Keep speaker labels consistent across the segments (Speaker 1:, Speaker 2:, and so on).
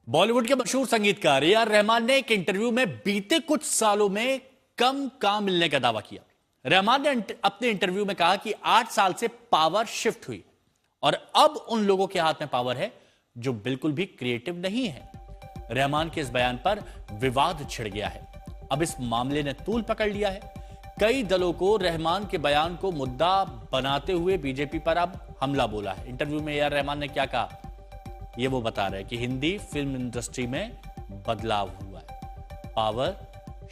Speaker 1: बॉलीवुड के मशहूर संगीतकार ए.आर. रहमान ने एक इंटरव्यू में बीते कुछ सालों में कम काम मिलने का दावा किया। रहमान ने अपने इंटरव्यू में कहा कि 8 साल से पावर शिफ्ट हुई और अब उन लोगों के हाथ में पावर है जो बिल्कुल भी क्रिएटिव नहीं है। रहमान के इस बयान पर विवाद छिड़ गया है। अब इस मामले ने तूल पकड़ लिया है। कई दलों को रहमान के बयान को मुद्दा बनाते हुए बीजेपी पर अब हमला बोला है। इंटरव्यू में ए.आर. रहमान ने क्या कहा, ये वो बता रहे हैं कि हिंदी फिल्म इंडस्ट्री में बदलाव हुआ है, पावर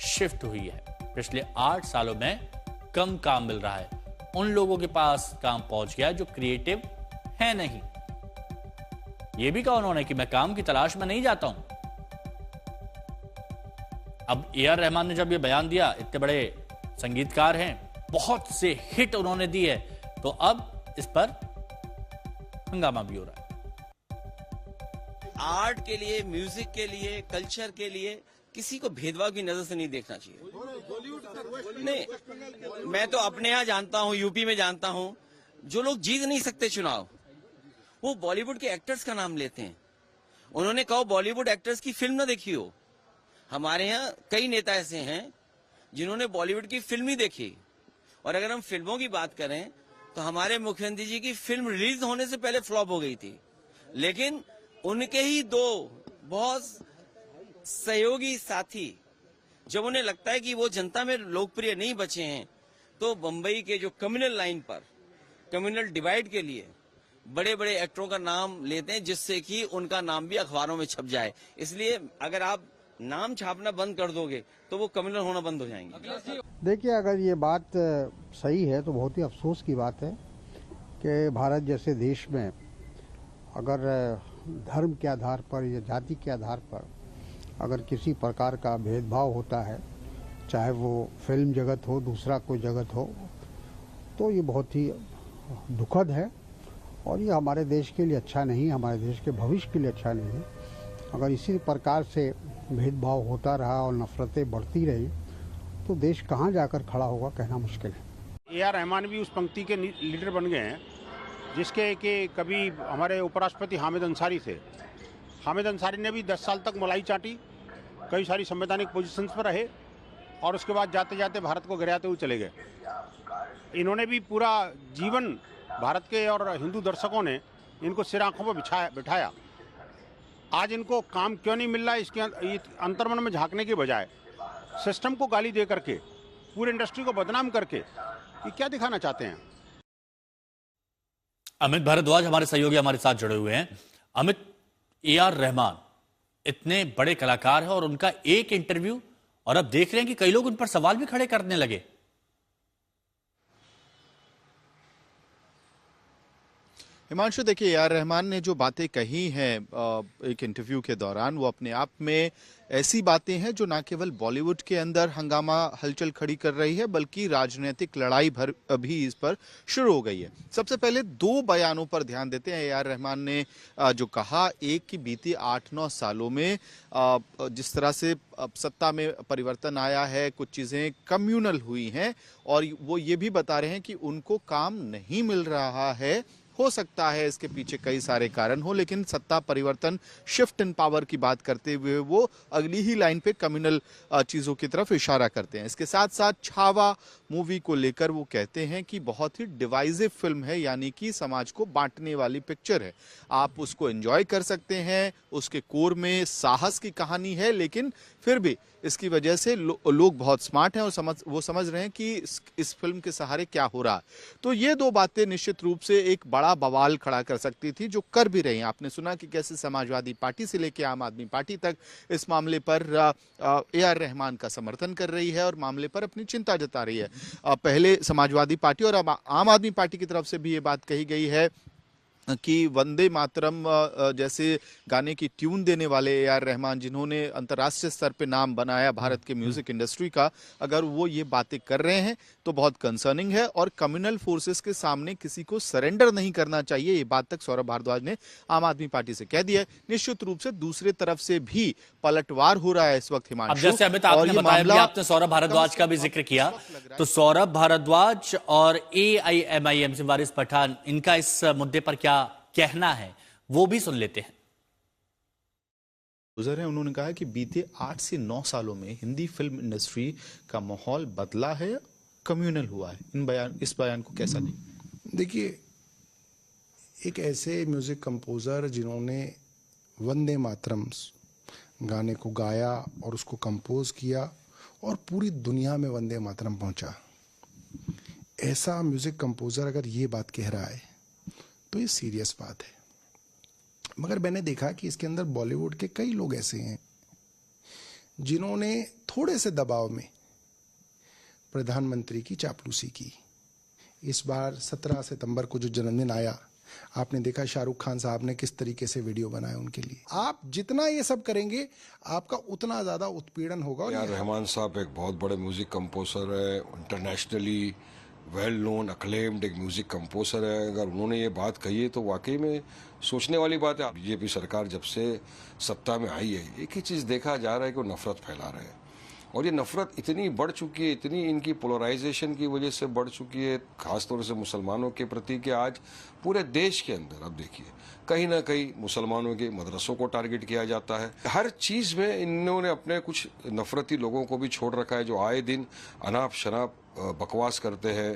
Speaker 1: शिफ्ट हुई है। पिछले 8 सालों में कम काम मिल रहा है, उन लोगों के पास काम पहुंच गया जो क्रिएटिव है नहीं। यह भी कहा उन्होंने कि मैं काम की तलाश में नहीं जाता हूं। अब ए.आर. रहमान ने जब यह बयान दिया, इतने बड़े संगीतकार हैं, बहुत से हिट उन्होंने दी है, तो अब इस पर हंगामा भी हो रहा है।
Speaker 2: आर्ट के लिए, म्यूजिक के लिए, कल्चर के लिए किसी को भेदभाव की नजर से नहीं देखना चाहिए। नहीं, मैं तो अपने यहाँ जानता हूँ, यूपी में जानता हूँ, जो लोग जीत नहीं सकते चुनाव, वो बॉलीवुड के एक्टर्स का नाम लेते हैं। उन्होंने कहा बॉलीवुड एक्टर्स की फिल्म ना देखी हो। हमारे यहाँ कई नेता ऐसे हैं जिन्होंने बॉलीवुड की फिल्म ही देखी। और अगर हम फिल्मों की बात करें तो हमारे मुख्यमंत्री जी की फिल्म रिलीज होने से पहले फ्लॉप हो गई थी, लेकिन उनके ही 2 बहुत सहयोगी साथी, जब उन्हें लगता है कि वो जनता में लोकप्रिय नहीं बचे हैं, तो बंबई के जो कम्युनल लाइन पर, कम्युनल डिवाइड के लिए बड़े बड़े एक्टरों का नाम लेते हैं, जिससे कि उनका नाम भी अखबारों में छप जाए। इसलिए अगर आप नाम छापना बंद कर दोगे तो वो कम्युनल होना बंद हो जाएंगे।
Speaker 3: देखिए, अगर ये बात सही है तो बहुत ही अफसोस की बात है कि भारत जैसे देश में अगर धर्म के आधार पर या जाति के आधार पर अगर किसी प्रकार का भेदभाव होता है, चाहे वो फिल्म जगत हो, दूसरा कोई जगत हो, तो ये बहुत ही दुखद है और ये हमारे देश के लिए अच्छा नहीं, हमारे देश के भविष्य के लिए अच्छा नहीं है। अगर इसी प्रकार से भेदभाव होता रहा और नफरतें बढ़ती रही तो देश कहाँ जाकर खड़ा होगा, कहना मुश्किल है।
Speaker 4: ए.आर. रहमान भी उस पंक्ति के लीडर बन गए हैं जिसके कि कभी हमारे उपराष्ट्रपति हामिद अंसारी थे। हामिद अंसारी ने भी 10 साल तक मलाई चाटी, कई सारी संवैधानिक पोजीशंस पर रहे और उसके बाद जाते जाते भारत को गिराते हुए चले गए। इन्होंने भी पूरा जीवन भारत के और हिंदू दर्शकों ने इनको सिर आंखों पर बिठाया। आज इनको काम क्यों नहीं मिल रहा है, इसके अंतर्मन में झांकने के बजाय सिस्टम को गाली दे करके, पूरी इंडस्ट्री को बदनाम करके ये क्या दिखाना चाहते हैं।
Speaker 1: अमित भारद्वाज हमारे सहयोगी हमारे साथ जुड़े हुए हैं। अमित, ए.आर. रहमान इतने बड़े कलाकार हैं और उनका एक इंटरव्यू, और अब देख रहे हैं कि कई लोग उन पर सवाल भी खड़े करने लगे।
Speaker 5: हिमांशु, देखिए, ए.आर. रहमान ने जो बातें कही हैं एक इंटरव्यू के दौरान, वो अपने आप में ऐसी बातें हैं जो ना केवल बॉलीवुड के अंदर हंगामा हलचल खड़ी कर रही है, बल्कि राजनीतिक लड़ाई भर अभी इस पर शुरू हो गई है। सबसे पहले 2 बयानों पर ध्यान देते हैं। ए.आर. रहमान ने जो कहा, एक की बीती 8-9 सालों में जिस तरह से सत्ता में परिवर्तन आया है, कुछ चीज़ें कम्युनल हुई हैं और वो ये भी बता रहे हैं कि उनको काम नहीं मिल रहा है। हो सकता है इसके पीछे कई सारे कारण हो, लेकिन सत्ता परिवर्तन, शिफ्ट इन पावर की बात करते हुए वो अगली ही लाइन पे कम्युनल चीज़ों की तरफ इशारा करते हैं। इसके साथ साथ छावा मूवी को लेकर वो कहते हैं कि बहुत ही डिवाइसिव फिल्म है, यानी कि समाज को बांटने वाली पिक्चर है। आप उसको एंजॉय कर सकते हैं, उसके कोर में साहस की कहानी है, लेकिन फिर भी इसकी वजह से लोग बहुत स्मार्ट हैं और वो समझ रहे हैं कि इस फिल्म के सहारे क्या हो रहा है। तो ये 2 बातें निश्चित रूप से एक बड़ा बवाल खड़ा कर सकती थी, जो कर भी रही हैं। आपने सुना कि कैसे समाजवादी पार्टी से लेकर आम आदमी पार्टी तक इस मामले पर ए.आर. रहमान का समर्थन कर रही है और मामले पर अपनी चिंता जता रही है। पहले समाजवादी पार्टी और अब आम आदमी पार्टी की तरफ से भी ये बात कही गई है कि वंदे मातरम जैसे गाने की ट्यून देने वाले ए.आर. रहमान, जिन्होंने अंतर्राष्ट्रीय स्तर पे नाम बनाया भारत के म्यूजिक इंडस्ट्री का, अगर वो ये बातें कर रहे हैं तो बहुत कंसर्निंग है और कम्युनल फोर्सेस के सामने किसी को सरेंडर नहीं करना चाहिए। ये बात तक सौरभ भारद्वाज ने आम आदमी पार्टी से कह दिया है। निश्चित रूप से दूसरे तरफ से भी पलटवार हो रहा है इस वक्त हिमांशु।
Speaker 1: जैसे अमित आपने बताया, आपने सौरभ भारद्वाज का भी जिक्र किया, तो सौरभ भारद्वाज और AIMIM से वारिस पठान, इनका इस मुद्दे पर क्या कहना है वो भी सुन लेते हैं।
Speaker 5: गुजर है, उन्होंने कहा कि बीते 8 से 9 सालों में हिंदी फिल्म इंडस्ट्री का माहौल बदला है, कम्युनल हुआ है। इस बयान को कैसा नहीं?
Speaker 6: देखिए, एक ऐसे म्यूजिक कंपोजर जिन्होंने वंदे मातरम गाने को गाया और उसको कंपोज किया और पूरी दुनिया में वंदे मातरम पहुंचा, ऐसा म्यूजिक कंपोजर अगर ये बात कह रहा है तो ये सीरियस बात है। मगर मैंने देखा कि इसके अंदर बॉलीवुड के कई लोग ऐसे हैं जिन्होंने थोड़े से दबाव में प्रधानमंत्री की चापलूसी की। इस बार 17 सितंबर को जो जन्मदिन आया, आपने देखा शाहरुख खान साहब ने किस तरीके से वीडियो बनाया उनके लिए। आप जितना ये सब करेंगे आपका उतना ज्यादा उत्पीड़न होगा।
Speaker 7: यार रहमान साहब एक बहुत बड़े म्यूजिक कंपोजर है, इंटरनेशनली वेल नोन अक्लेम्ड एक म्यूजिक कंपोजर है। अगर उन्होंने ये बात कही है तो वाकई में सोचने वाली बात है। बीजेपी सरकार जब से सत्ता में आई है, एक ही चीज देखा जा रहा है कि वो नफरत फैला रहे हैं, और ये नफरत इतनी बढ़ चुकी है, इतनी इनकी पोलराइजेशन की वजह से बढ़ चुकी है, खासतौर से मुसलमानों के प्रति, कि आज पूरे देश के अंदर अब देखिए कहीं ना कहीं मुसलमानों के मदरसों को टारगेट किया जाता है। हर चीज में इन्होंने अपने कुछ नफरती लोगों को भी छोड़ रखा है जो आए दिन अनाप शनाप बकवास करते हैं।